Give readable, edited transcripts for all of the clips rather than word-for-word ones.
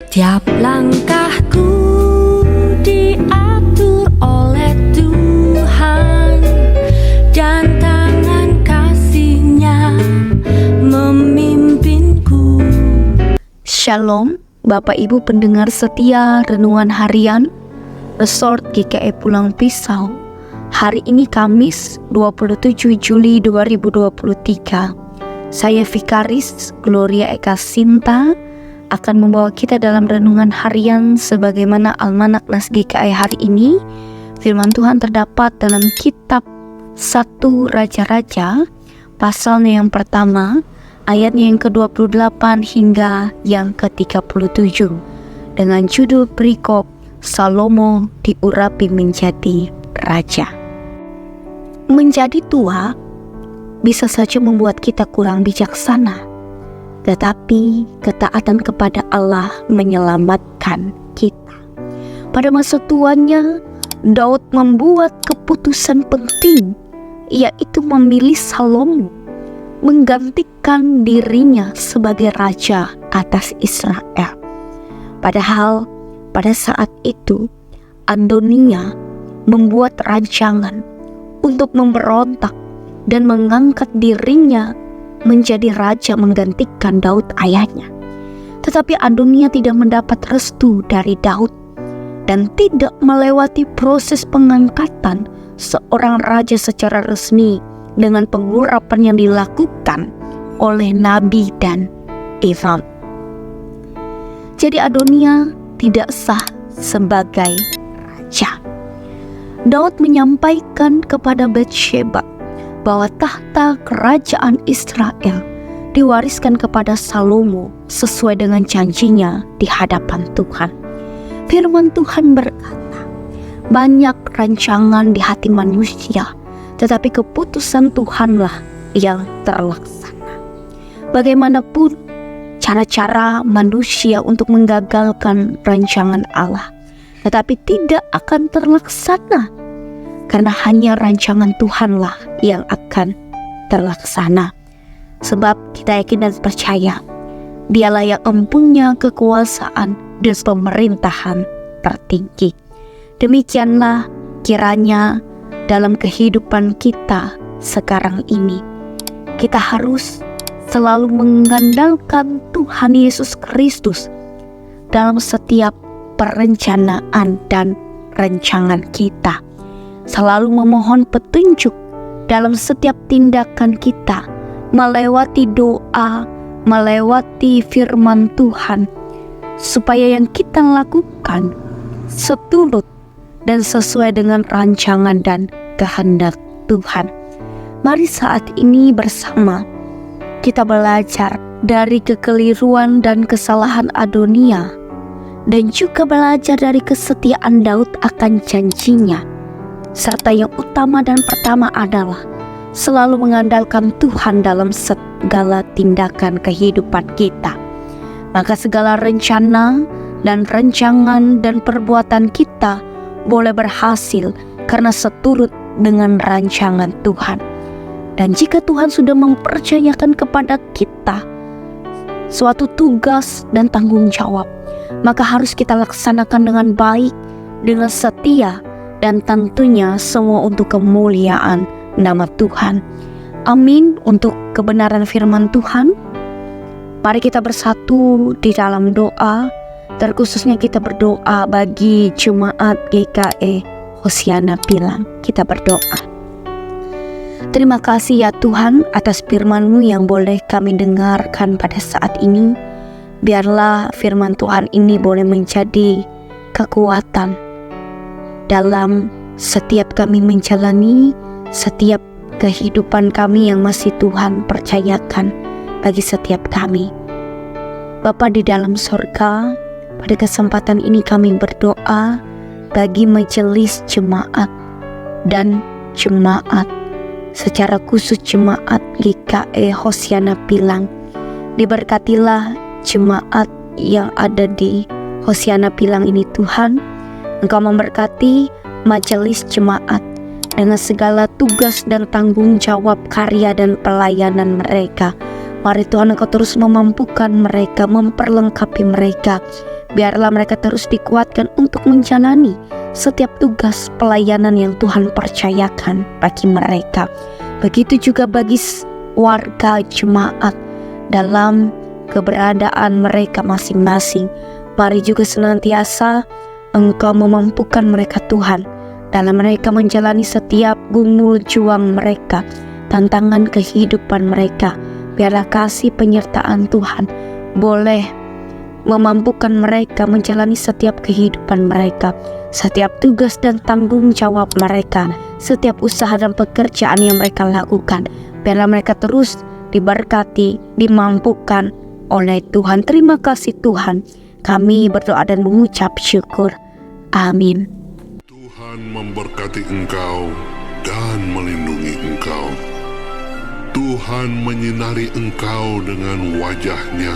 Tiap langkahku diatur oleh Tuhan, dan tangan kasih-Nya memimpinku. Shalom, Bapak Ibu pendengar setia Renungan Harian Resort GKI Pulang Pisau. Hari ini Kamis 27 Juli 2023. Saya Vikaris Gloria Eka Sinta akan membawa kita dalam renungan harian sebagaimana Almanak Nas GKI hari ini. Firman Tuhan terdapat dalam kitab 1 Raja-Raja, pasalnya yang pertama, ayatnya yang ke-28 hingga yang ke-37, dengan judul perikop Salomo diurapi menjadi raja. Menjadi tua bisa saja membuat kita kurang bijaksana, tetapi ketaatan kepada Allah menyelamatkan kita. Pada masa tuanya, Daud membuat keputusan penting, yaitu memilih Salomo menggantikan dirinya sebagai raja atas Israel. Padahal pada saat itu Adonia membuat rancangan untuk memberontak dan mengangkat dirinya menjadi raja menggantikan Daud ayahnya. Tetapi Adonia tidak mendapat restu dari Daud dan tidak melewati proses pengangkatan seorang raja secara resmi dengan pengurapan yang dilakukan oleh nabi dan imam. Jadi Adonia tidak sah sebagai raja. Daud menyampaikan kepada Batsheba bahwa tahta kerajaan Israel diwariskan kepada Salomo sesuai dengan janjinya di hadapan Tuhan. Firman Tuhan berkata, banyak rancangan di hati manusia, tetapi keputusan Tuhanlah yang terlaksana. Bagaimanapun cara-cara manusia untuk menggagalkan rancangan Allah, tetapi tidak akan terlaksana, karena hanya rancangan Tuhanlah yang akan terlaksana. Sebab kita yakin dan percaya Dialah yang mempunyai kekuasaan dan pemerintahan tertinggi. Demikianlah kiranya dalam kehidupan kita sekarang ini, kita harus selalu mengandalkan Tuhan Yesus Kristus dalam setiap perencanaan dan rancangan kita. Selalu memohon petunjuk dalam setiap tindakan kita, melewati doa, melewati firman Tuhan, supaya yang kita lakukan seturut dan sesuai dengan rancangan dan kehendak Tuhan. Mari saat ini bersama kita belajar dari kekeliruan dan kesalahan Adonia, dan juga belajar dari kesetiaan Daud akan janjinya. Serta yang utama dan pertama adalah selalu mengandalkan Tuhan dalam segala tindakan kehidupan kita. Maka segala rencana dan rancangan dan perbuatan kita boleh berhasil karena seturut dengan rancangan Tuhan. Dan jika Tuhan sudah mempercayakan kepada kita suatu tugas dan tanggung jawab, maka harus kita laksanakan dengan baik, dengan setia, dan tentunya semua untuk kemuliaan nama Tuhan. Amin. Untuk kebenaran firman Tuhan, mari kita bersatu di dalam doa. Terkhususnya kita berdoa bagi Jemaat GKI Hosiana Pilang. Kita berdoa. Terima kasih ya Tuhan atas firman-Mu yang boleh kami dengarkan pada saat ini. Biarlah firman Tuhan ini boleh menjadi kekuatan dalam setiap kami menjalani setiap kehidupan kami yang masih Tuhan percayakan bagi setiap kami. Bapa di dalam sorga, pada kesempatan ini kami berdoa bagi majelis jemaat dan jemaat, secara khusus jemaat GKI Hosiana Pilang. Diberkatilah jemaat yang ada di Hosiana Pilang ini Tuhan. Engkau memberkati majelis jemaat dengan segala tugas dan tanggung jawab karya dan pelayanan mereka. Mari Tuhan Engkau terus memampukan mereka, memperlengkapi mereka. Biarlah mereka terus dikuatkan untuk menjalani setiap tugas pelayanan yang Tuhan percayakan bagi mereka. Begitu juga bagi warga jemaat dalam keberadaan mereka masing-masing. Mari juga senantiasa Engkau memampukan mereka Tuhan, dalam mereka menjalani setiap gumul juang mereka, tantangan kehidupan mereka. Biarlah kasih penyertaan Tuhan boleh memampukan mereka menjalani setiap kehidupan mereka, setiap tugas dan tanggung jawab mereka, setiap usaha dan pekerjaan yang mereka lakukan. Biarlah mereka terus diberkati, dimampukan oleh Tuhan. Terima kasih Tuhan. Kami berdoa dan mengucap syukur. Amin. Tuhan memberkati engkau dan melindungi engkau. Tuhan menyinari engkau dengan wajah-Nya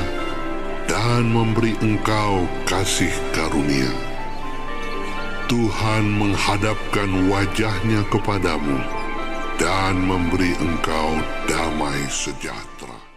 dan memberi engkau kasih karunia. Tuhan menghadapkan wajah-Nya kepadamu dan memberi engkau damai sejahtera.